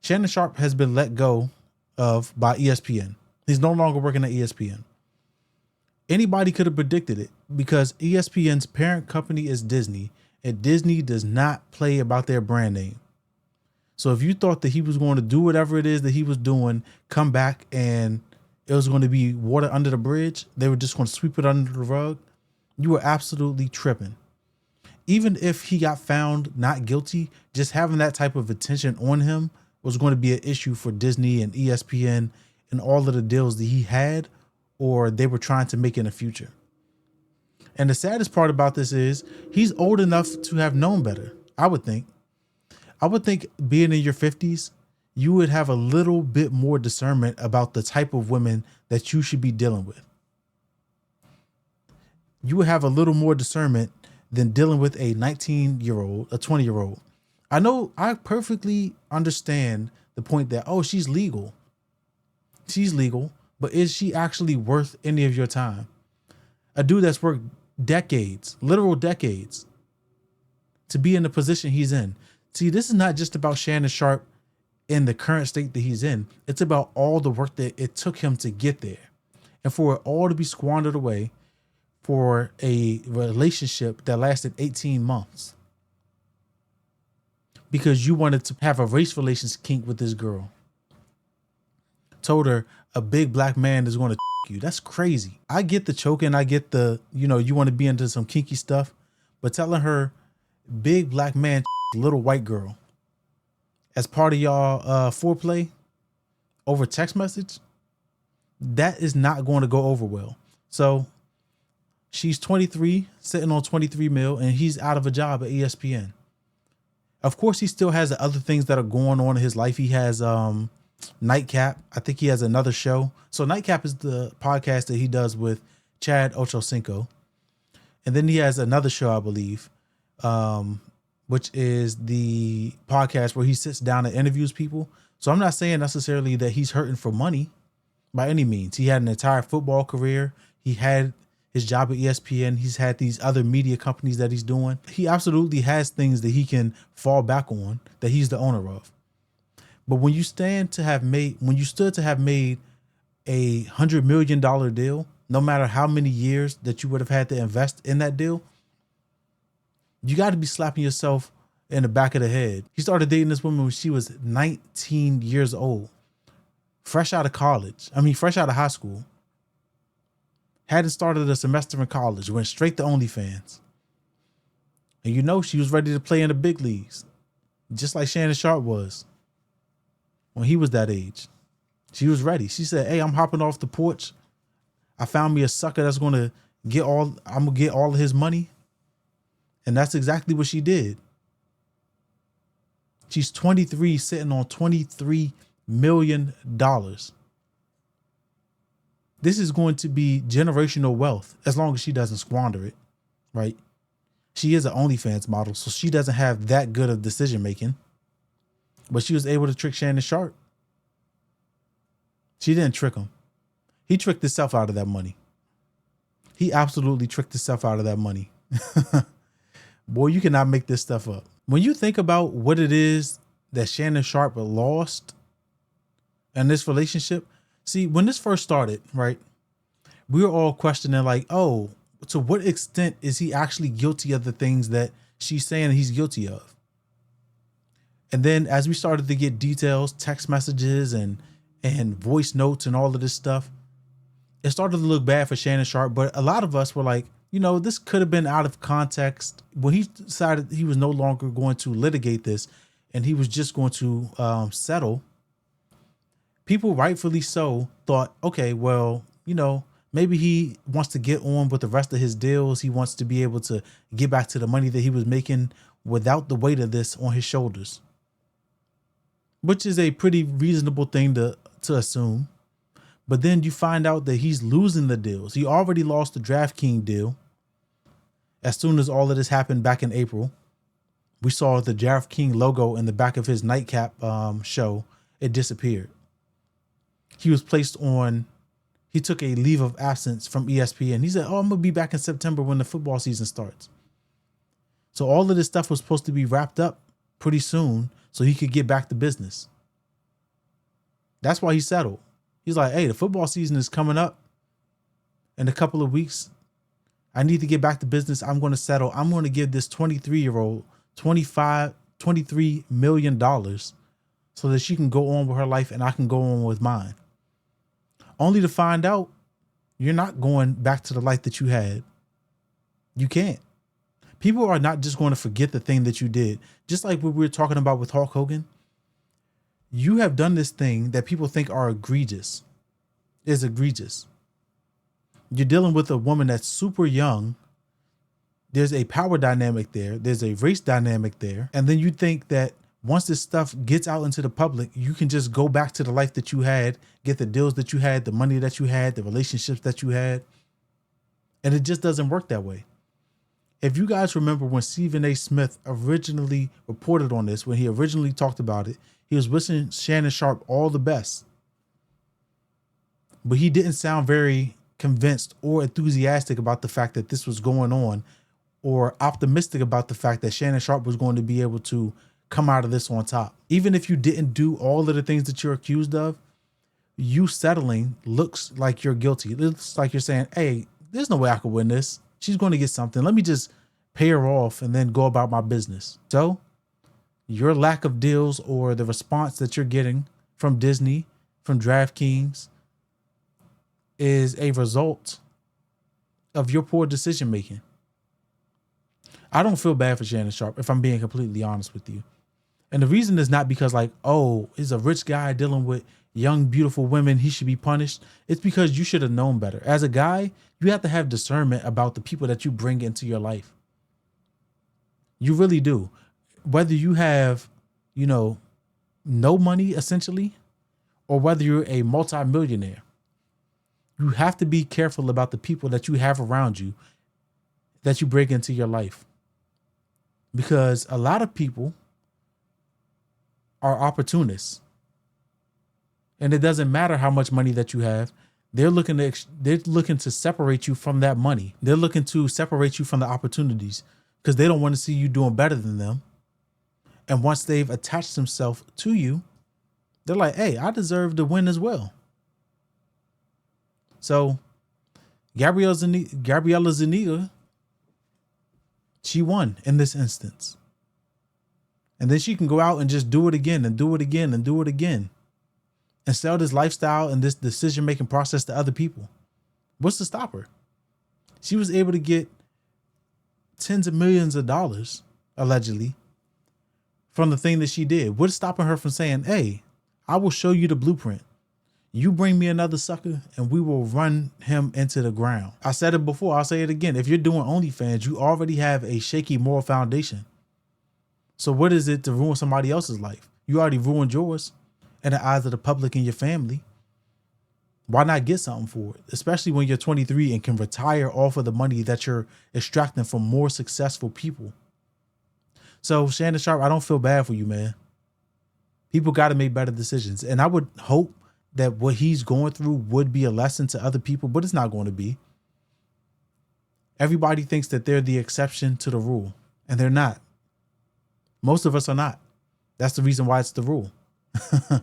Shannon Sharpe has been let go of by ESPN. He's no longer working at ESPN. Anybody could have predicted it because ESPN's parent company is Disney, and Disney does not play about their brand name. So if you thought that he was going to do whatever it is that he was doing, come back and it was going to be water under the bridge, they were just going to sweep it under the rug, you were absolutely tripping. Even if he got found not guilty, just having that type of attention on him was going to be an issue for Disney and ESPN and all of the deals that he had or they were trying to make in the future. And the saddest part about this is he's old enough to have known better, I would think. I would think being in your 50s, you would have a little bit more discernment about the type of women that you should be dealing with. You would have a little more discernment than dealing with a 19-year-old, a 20-year-old. I perfectly understand the point that, oh, she's legal. She's legal, but is she actually worth any of your time? A dude that's worked decades, literal decades, to be in the position he's in. See, this is not just about Shannon Sharpe in the current state that he's in. It's about all the work that it took him to get there. And for it all to be squandered away for a relationship that lasted 18 months. Because you wanted to have a race relations kink with this girl. Told her a big black man is going to you. That's crazy. I get the choking. I get the, you want to be into some kinky stuff. But telling her big black man little white girl as part of y'all foreplay over text message, that is not going to go over well. So she's 23, sitting on 23 mil, and he's out of a job at ESPN. Of course, he still has the other things that are going on in his life. He has Nightcap. I think he has another show. So Nightcap is the podcast that he does with Chad Ochocinco. And then he has another show, I believe, which is the podcast where he sits down and interviews people. So I'm not saying necessarily that he's hurting for money by any means. He had an entire football career. He had his job at ESPN. He's had these other media companies that he's doing. He absolutely has things that he can fall back on that he's the owner of. But when you stood to have made $100 million deal, no matter how many years that you would have had to invest in that deal, you got to be slapping yourself in the back of the head. He started dating this woman when she was 19 years old, fresh out of high school. Hadn't started a semester in college, went straight to OnlyFans. And she was ready to play in the big leagues, just like Shannon Sharpe was when he was that age. She was ready. She said, hey, I'm hopping off the porch. I found me a sucker that's I'm going to get all of his money. And that's exactly what she did. She's 23, sitting on $23 million. This is going to be generational wealth as long as she doesn't squander it, right? She is an OnlyFans model, so she doesn't have that good of decision making. But she was able to trick Shannon Sharpe. She didn't trick him. He tricked himself out of that money. He absolutely tricked himself out of that money. Boy, you cannot make this stuff up. When you think about what it is that Shannon Sharpe lost in this relationship, see, when this first started, right, we were all questioning like, oh, to what extent is he actually guilty of the things that she's saying he's guilty of? And then as we started to get details, text messages and voice notes and all of this stuff, it started to look bad for Shannon Sharpe. But a lot of us were like, this could have been out of context. When he decided he was no longer going to litigate this and he was just going to settle, people rightfully so thought, okay, well, maybe he wants to get on with the rest of his deals. He wants to be able to get back to the money that he was making without the weight of this on his shoulders, which is a pretty reasonable thing to assume. But then you find out that he's losing the deals. He already lost the DraftKings deal. As soon as all of this happened back in April, we saw the DraftKings logo in the back of his Nightcap show. It disappeared. He was placed on, he took a leave of absence from ESPN. He said, oh, I'm going to be back in September when the football season starts. So all of this stuff was supposed to be wrapped up pretty soon so he could get back to business. That's why he settled. He's like, hey, the football season is coming up in a couple of weeks. I need to get back to business. I'm going to settle. I'm going to give this 23-year-old $23 million so that she can go on with her life and I can go on with mine. Only to find out you're not going back to the life that you had. You can't. People are not just going to forget the thing that you did. Just like what we were talking about with Hulk Hogan. You have done this thing that people think are egregious. Is egregious. You're dealing with a woman that's super young. There's a power dynamic there. There's a race dynamic there. And then you think that once this stuff gets out into the public, you can just go back to the life that you had, get the deals that you had, the money that you had, the relationships that you had. And it just doesn't work that way. If you guys remember when Stephen A. Smith originally reported on this, when he originally talked about it, he was wishing Shannon Sharpe all the best. But he didn't sound very convinced or enthusiastic about the fact that this was going on, or optimistic about the fact that Shannon Sharpe was going to be able to come out of this on top. Even if you didn't do all of the things that you're accused of, you settling looks like you're guilty. It looks like you're saying, hey, there's no way I could win this. She's going to get something. Let me just pay her off and then go about my business. So your lack of deals or the response that you're getting from Disney, from DraftKings, is a result of your poor decision making. I don't feel bad for Shannon Sharpe, if I'm being completely honest with you. And the reason is not because like, oh, he's a rich guy dealing with young, beautiful women, he should be punished. It's because you should have known better. As a guy, you have to have discernment about the people that you bring into your life. You really do. Whether you have, no money essentially, or whether you're a multimillionaire, you have to be careful about the people that you have around you that you bring into your life. Because a lot of people are opportunists. And it doesn't matter how much money that you have. They're looking to separate you from that money. They're looking to separate you from the opportunities because they don't want to see you doing better than them. And once they've attached themselves to you, they're like, hey, I deserve to win as well. So Gabriella Zuniga, she won in this instance. And then she can go out and just do it again and do it again and do it again and sell this lifestyle and this decision-making process to other people. What's to stop her? She was able to get tens of millions of dollars, allegedly, from the thing that she did. What's stopping her from saying, hey, I will show you the blueprint. You bring me another sucker and we will run him into the ground. I said it before. I'll say it again. If you're doing OnlyFans, you already have a shaky moral foundation. So what is it to ruin somebody else's life? You already ruined yours in the eyes of the public and your family. Why not get something for it? Especially when you're 23 and can retire off of the money that you're extracting from more successful people. So Shannon Sharpe, I don't feel bad for you, man. People got to make better decisions. And I would hope that what he's going through would be a lesson to other people, but it's not going to be. Everybody thinks that they're the exception to the rule, and they're not. Most of us are not. That's the reason why it's the rule.